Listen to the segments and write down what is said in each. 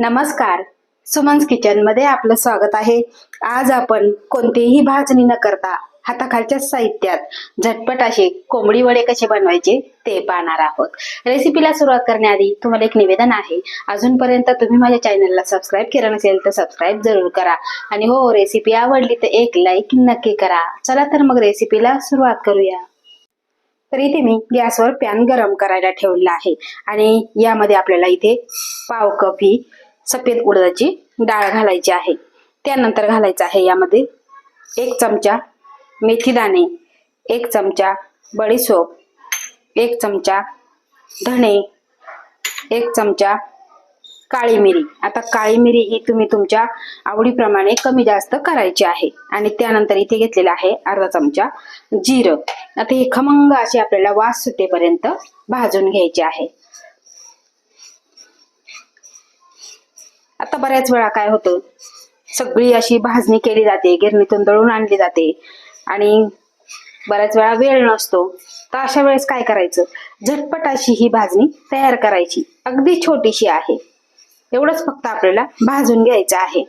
नमस्कार, सुमन्स किचन मध्ये आपलं स्वागत आहे। आज आपण कोणतीही भाजणी न करता हाताखालच्या साहित्यात झटपट असे कोंबडी वडे कसे बनवायचे ते पाहणार आहोत। रेसिपीला सुरुवात करण्याआधी तुम्हाला एक निवेदन आहे, अजूनपर्यंत तुम्ही माझ्या चॅनलला सबस्क्राईब केलं नसेल तर सबस्क्राईब जरूर करा आणि हो, रेसिपी आवडली तर एक लाईक नक्की करा। चला तर मग रेसिपीला सुरुवात करूया। तर इथे मी गॅसवर पॅन गरम करायला ठेवलेला आहे आणि यामध्ये आपल्याला इथे पाव कप ही सफेद उडदाची डाळ घालायची आहे। त्यानंतर घालायचं आहे यामध्ये 1 चमचा मेथी दाणे, 1 चमचा बडीशोप, 1 चमचा धणे, 1 चमचा काळी मिरी। आता काळी मिरी ही तुम्ही तुमच्या आवडीप्रमाणे कमी जास्त करायची आहे। आणि त्यानंतर इथे घेतलेला आहे अर्धा चमचा जिरं। आता हे खमंग असे आपल्याला वास सुटेपर्यंत भाजून घ्यायचे आहे। आता बऱ्याच वेळा काय होतं, सगळी अशी भाजणी केली जाते, गिरणीतून दळून आणली जाते आणि बऱ्याच वेळा वेळ नसतो। तर अशा वेळेस काय करायचं, झटपट अशी ही भाजणी तयार करायची। अगदी छोटीशी आहे, एवढंच फक्त आपल्याला भाजून घ्यायचं आहे।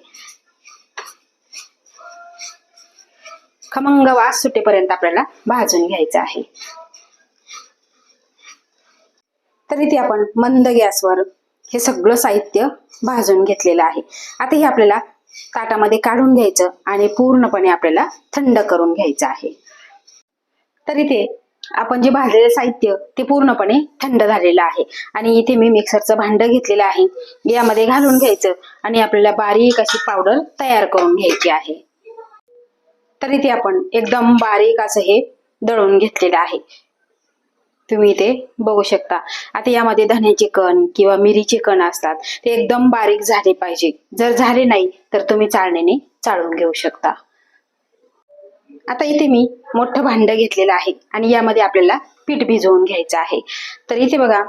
खमंग वास सुटेपर्यंत आपल्याला भाजून घ्यायचं आहे। तर इथे आपण मंद गॅसवर हे सगळं साहित्य भाजून घेतलेलं आहे। आता हे आपल्याला ताटामध्ये काढून घ्यायचं आणि पूर्णपणे आपल्याला थंड करून घ्यायचं आहे। तर इथे आपण जे भाजलेलं साहित्य ते पूर्णपणे थंड झालेलं आहे आणि इथे मी मिक्सरचं भांड घेतलेलं आहे, यामध्ये घालून घ्यायचं आणि आपल्याला बारीक अशी पावडर तयार करून घ्यायची आहे। तर इथे आपण एकदम बारीक असं हे दळून घेतलेलं आहे, तुम्ही इथे बघू शकता। आता यामध्ये धण्याचे कण किंवा मिरीचे कण असतात, ते एकदम बारीक झाले पाहिजे। जर झाले नाही तर तुम्ही चाळणीने चाळून घेऊ शकता। आता इथे मी मोठं भांड घेतलेलं आहे आणि यामध्ये आपल्याला पीठ भिजवून घ्यायचं आहे। तर इथे बघा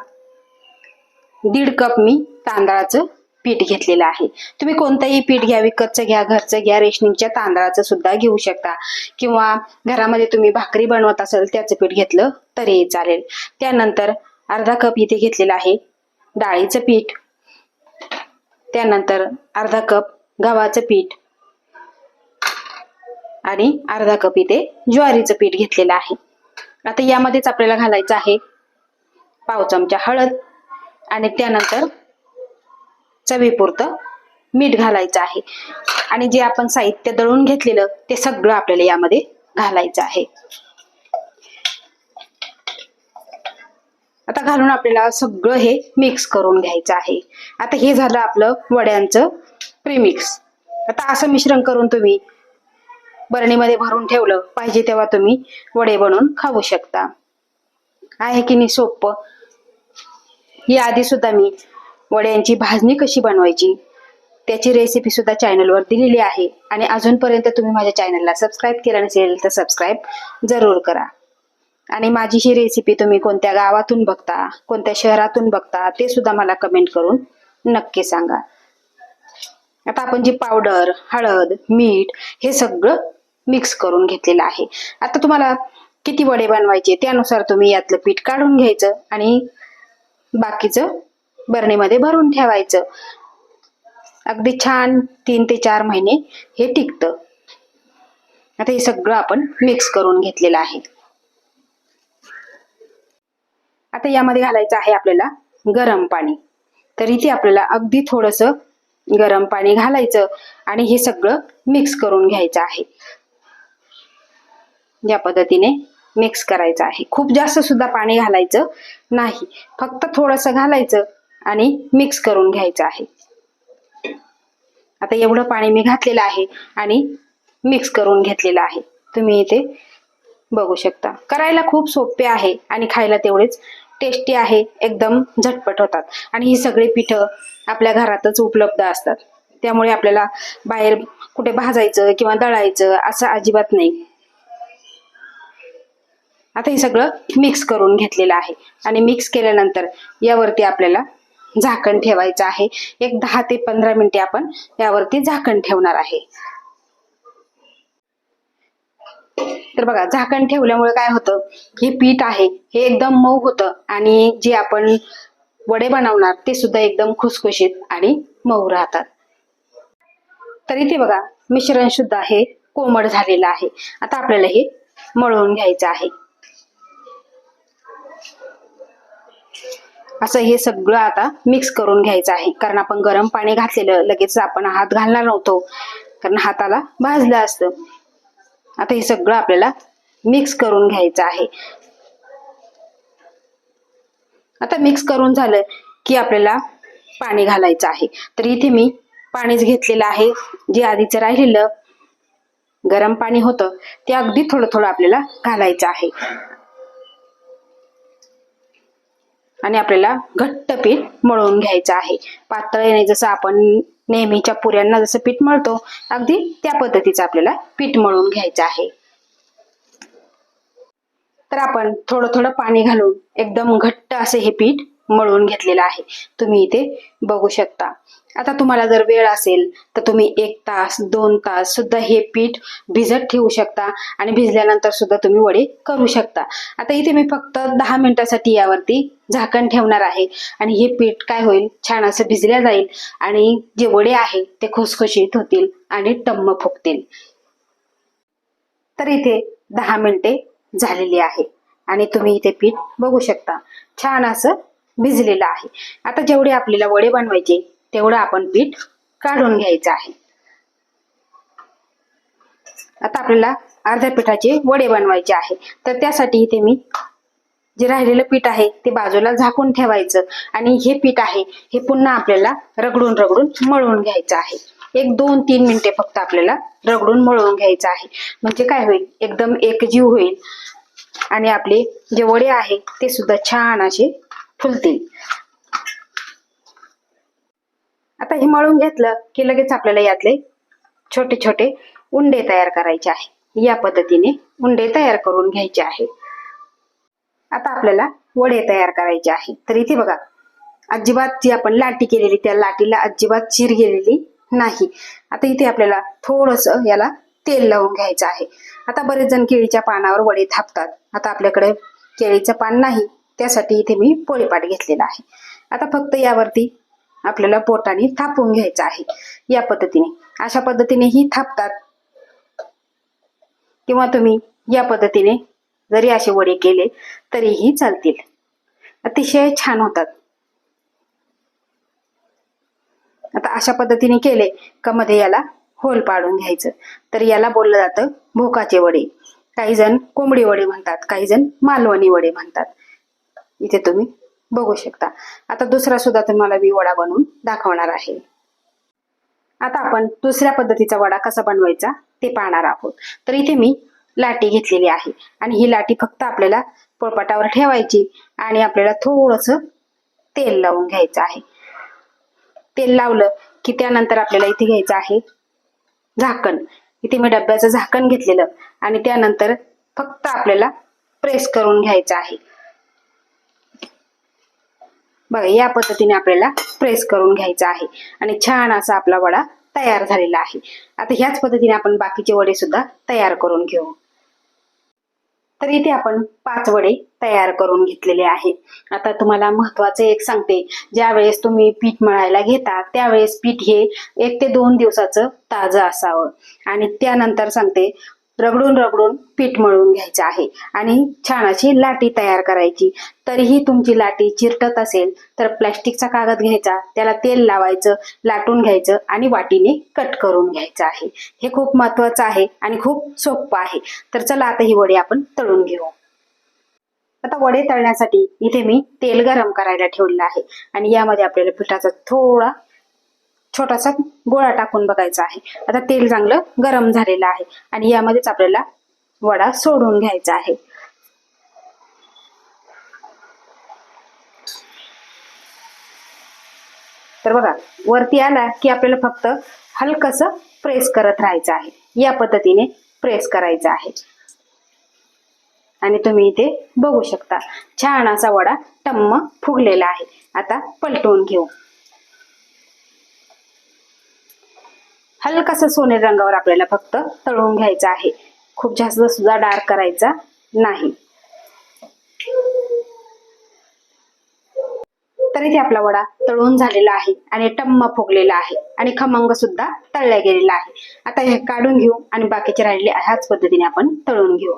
1.5 कप मी तांदळाचं पीठ घेतलेलं आहे। तुम्ही कोणतंही पीठ घ्या, विकतचं घ्या, घरचं घ्या, रेशनिंगच्या तांदळाचं सुद्धा घेऊ शकता किंवा घरामध्ये तुम्ही भाकरी बनवत असाल त्याचं पीठ घेतलं तरी चालेल। त्यानंतर अर्धा कप इथे घेतलेलं आहे डाळीचं पीठ, त्यानंतर अर्धा कप गव्हाचं पीठ आणि अर्धा कप इथे ज्वारीचं पीठ घेतलेलं आहे। आता यामध्येच आपल्याला घालायचं आहे पाव चमचा हळद आणि त्यानंतर चवीपुरतं मीठ घालायचं आहे आणि जे आपण साहित्य दळून घेतलेलं ते सगळं आपल्याला यामध्ये घालायचं आहे। आता घालून आपल्याला सगळं हे मिक्स करून घ्यायचं आहे। आता हे झालं आपलं वड्यांचं प्रीमिक्स। आता असं मिश्रण करून तुम्ही बरणीमध्ये भरून ठेवलं पाहिजे तेव्हा तुम्ही वडे बनवून खाऊ शकता। आहे की नाही सोपं। या आधी सुद्धा मी वड्यांची भाजणी कशी बनवायची त्याची रेसिपी सुद्धा चॅनलवर दिलेली आहे आणि अजूनपर्यंत तुम्ही माझ्या चॅनलला सबस्क्राईब केलं नसेल तर सबस्क्राईब जरूर करा। आणि माझी ही रेसिपी तुम्ही कोणत्या गावातून बघता, कोणत्या शहरातून बघता ते सुद्धा मला कमेंट करून नक्की सांगा। आता आपण जी पावडर, हळद, मीठ हे सगळं मिक्स करून घेतलेलं आहे। आता तुम्हाला किती वडे बनवायचे त्यानुसार तुम्ही यातलं पीठ काढून घ्यायचं आणि बाकीचं बरणीमध्ये भरून ठेवायचं। अगदी छान 3 ते 4 महिने हे टिकतं। आता हे सगळं आपण मिक्स करून घेतलेलं आहे। आता यामध्ये घालायचं आहे आपल्याला गरम पाणी। तर इथे आपल्याला अगदी थोडंसं गरम पाणी घालायचं आणि हे सगळं मिक्स करून घ्यायचं आहे। या पद्धतीने मिक्स करायचं आहे। खूप जास्त सुद्धा पाणी घालायचं नाही, फक्त थोडंसं घालायचं आणि मिक्स करून घ्यायचं आहे। आता एवढं पाणी मी घातलेलं आहे आणि मिक्स करून घेतलेलं आहे, तुम्ही इथे बघू शकता। करायला खूप सोपे आहे आणि खायला तेवढेच टेस्टी आहे, एकदम झटपट होतात आणि ही सगळी पिठं आपल्या घरातच उपलब्ध असतात, त्यामुळे आपल्याला बाहेर कुठे भाजायचं किंवा दळायचं असं अजिबात नाही। आता हे सगळं मिक्स करून घेतलेलं आहे आणि मिक्स केल्यानंतर यावरती आपल्याला झाकण ठेवायचं आहे। एक 10 ते 15 मिनिटे आपण यावरती झाकण ठेवणार आहे। तर बघा, झाकण ठेवल्यामुळे काय होतं, हे पीठ आहे हे एकदम मऊ होतं आणि जे आपण वडे बनवणार ते सुद्धा एकदम खुसखुशीत आणि मऊ राहतात. तर इथे बघा मिश्रण सुद्धा हे कोमट झालेलं आहे. आता आपल्याला हे मळून घ्यायचं आहे. असं हे सगळं आता मिक्स करून घ्यायचं आहे, कारण आपण गरम पाणी घातलेलं, लगेच आपण हात घालणार नव्हतो कारण हाताला भाजलं असतं. आता हे सगळं आपल्याला मिक्स करून घ्यायचं आहे. आता मिक्स करून झालं की आपल्याला पाणी घालायचं आहे. तर इथे मी पाणीच घेतलेलं आहे. जे आधीचं राहिलेलं गरम पाणी होतं ते अगदी थोडं थोडं आपल्याला घालायचं आहे. आणि आपल्याला घट्ट पीठ मळून घ्यायचं आहे. पातळ नाही, जसं आपण नेहमीच्या पुऱ्यांना जसं पीठ मळतो अगदी त्या पद्धतीचं आपल्याला पीठ मळून घ्यायचं आहे. तर आपण थोडं थोडं पाणी घालून एकदम घट्ट असे हे पीठ मळून घेतलेलं आहे. तुम्ही इथे बघू शकता. आता तुम्हाला जर वेळ असेल तर तुम्ही 1 तास 2 तास सुद्धा हे पीठ भिजत ठेवू शकता आणि भिजल्यानंतर सुद्धा तुम्ही वडे करू शकता. आता इथे मी फक्त 10 मिनिटासाठी यावरती झाकण ठेवणार आहे आणि हे पीठ काय होईल, छान असं भिजल्या जाईल आणि जे वडे आहे ते खुसखुशीत होतील आणि टम्म फुगतील. तर इथे 10 मिनिटे झालेली आहे आणि तुम्ही इथे पीठ बघू शकता, छान असं भिजलेलं आहे. आता जेवढे आपल्याला वडे बनवायचे तेवढं आपण पीठ काढून घ्यायचं आहे. आता आपल्याला अर्ध्या पिठाचे वडे बनवायचे आहे. तर त्यासाठी इथे मी जे राहिलेलं पीठ आहे ते बाजूला झाकून ठेवायचं आणि हे पीठ आहे हे पुन्हा आपल्याला रगडून रगडून मळून घ्यायचं आहे. 1-2-3 मिनिटे फक्त आपल्याला रगडून मळून घ्यायचं आहे. म्हणजे काय होईल, एकदम एकजीव होईल आणि आपले जे वडे आहे ते सुद्धा छान असे फुलतील. आता हे मळून घेतलं की लगेच आपल्याला यातले छोटे छोटे उंडे तयार करायचे आहे. या पद्धतीने उंडे तयार करून घ्यायचे आहे. आता आपल्याला वडे तयार करायचे आहे. तर इथे बघा, अजिबात जी आपण लाटी केलेली त्या लाटीला अजिबात चीर गेलेली नाही. आता इथे आपल्याला थोडंसं याला तेल लावून घ्यायचं आहे. आता बरेच जण केळीच्या पानावर वडे थापतात. आता आपल्याकडे केळीचं पान नाही, त्यासाठी इथे मी पोळीपाट घेतलेला आहे. आता फक्त यावरती आपल्याला बोटाने थापून घ्यायचं आहे. या पद्धतीने, अशा पद्धतीने ही थापतात किंवा तुम्ही या पद्धतीने जरी असे वडे केले तरीही चालतील, अतिशय छान होतात. आता अशा पद्धतीने केले का मध्ये याला होल पाडून घ्यायचं. तर याला बोललं जातं भोकाचे वडे. काही जण कोंबडी वडे म्हणतात, काही जण मालवणी वडे म्हणतात. इथे तुम्ही बघू शकता. आता दुसरा सुद्धा तुम्हाला मी वडा बनवून दाखवणार आहे. आता आपण दुसऱ्या पद्धतीचा वडा कसा बनवायचा ते पाहणार आहोत. तर इथे मी लाटी घेतलेली आहे आणि ही लाटी फक्त आपल्याला पोळपाटावर ठेवायची आणि आपल्याला थोडंसं तेल लावून घ्यायचं आहे. तेल लावलं की त्यानंतर आपल्याला इथे घ्यायचं आहे झाकण. इथे मी डब्याचं झाकण घेतलेलं आणि त्यानंतर फक्त आपल्याला प्रेस करून घ्यायचं आहे. बघा, या पद्धतीने आपल्याला प्रेस करून घ्यायचा आहे आणि छान असा आपला वडा तयार झालेला आहे. आता ह्याच पद्धतीने आपण बाकीचे वडे सुद्धा तयार करून घेऊ. तर इथे आपण 5 वडे तयार करून घेतलेले आहे. आता तुम्हाला महत्वाचं एक सांगते, ज्या वेळेस तुम्ही पीठ मळायला घेता त्यावेळेस पीठ हे 1 ते 2 दिवसाचं ताजं असावं. आणि त्यानंतर सांगते, रगडून रगडून पीठ मळून घ्यायचं आहे आणि छान अशी लाटी तयार करायची. तरीही तुमची लाटी चिरटत असेल तर प्लॅस्टिकचा कागद घ्यायचा, त्याला तेल लावायचं, लाटून घ्यायचं आणि वाटीने कट करून घ्यायचं आहे. हे खूप महत्वाचं आहे आणि खूप सोपं आहे. तर चला आता ही वडी आपण तळून घेऊ. आता वडे तळण्यासाठी इथे मी तेल गरम करायला ठेवलेलं आहे आणि यामध्ये आपल्याला पिठाचा थोडा छोटासा गोळा टाकून बघायचा आहे. आता तेल चांगलं गरम झालेलं आहे आणि यामध्येच आपल्याला वडा सोडून घ्यायचा आहे. तर बघा, वरती आला की आपल्याला फक्त हलकसं प्रेस करत राहायचं आहे. या पद्धतीने प्रेस करायचं आहे आणि तुम्ही इथे बघू शकता छान असा वडा टम्म फुगलेला आहे. आता पलटवून घेऊ. हलकासा सोनेरी रंगावर आपल्याला फक्त तळून घ्यायचं आहे. खूप जास्त सुद्धा डार्क करायचा नाही. तर तर इथे आपला वडा तळून झालेला आहे आणि टम्म फुगलेला आहे आणि खमंग सुद्धा तळला गेलेला आहे. आता हे काढून घेऊ आणि बाकीचे राहिलेले ह्याच पद्धतीने आपण तळून घेऊ.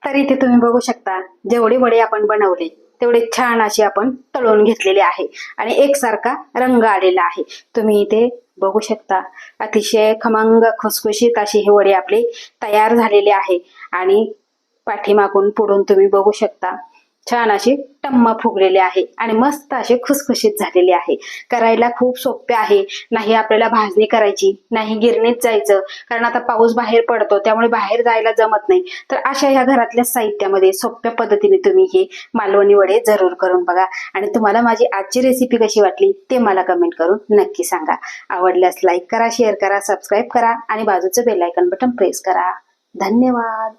तर इथे तुम्ही बघू शकता, जेवढे वडे आपण बनवले तेवढे छान असे आपण तळून घेतलेले आहे आणि एकसारखा रंग आलेला आहे. तुम्ही इथे बघू शकता, अतिशय खमंग खुसखुशीत अशी हे वडे आपले तयार झालेले आहे आणि पाठीमागून पुढून तुम्ही बघू शकता छान असे टम्म फुगलेले आहे आणि मस्त असे खुसखुशीत झालेले आहे. करायला खूप सोपे आहे. नाही आपल्याला भाजणी करायची, नाही गिरणीत जायचं, कारण आता पाऊस बाहेर पडतो त्यामुळे बाहेर जायला जमत नाही. तर अशा ह्या घरातल्या साहित्यामध्ये सोप्या पद्धतीने तुम्ही हे मालवणी वडे जरूर करून बघा आणि तुम्हाला माझी आजची रेसिपी कशी वाटली ते मला कमेंट करून नक्की सांगा. आवडल्यास लाईक करा, शेअर करा, सबस्क्राईब करा आणि बाजूचं बेल आयकॉन बटन प्रेस करा. धन्यवाद.